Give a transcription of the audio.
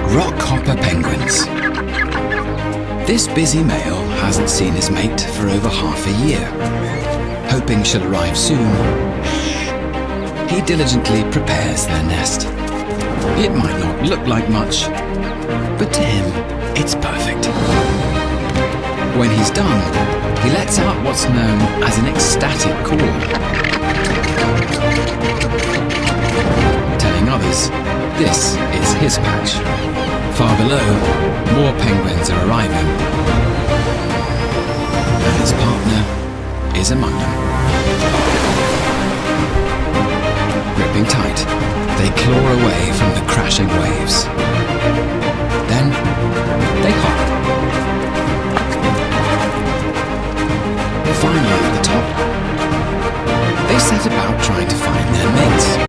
Rockhopper penguins. This busy male hasn't seen his mate for over half a year. Hoping she'll arrive soon, he diligently prepares their nest. It might not look like much, but to him, it's perfect. When he's done, he lets out what's known as an ecstatic call, telling others this is his patch. Far below, more penguins are arriving, and his partner is among them. Gripping tight, they claw away from the crashing waves. Then, they hop. Finally at the top, they set about trying to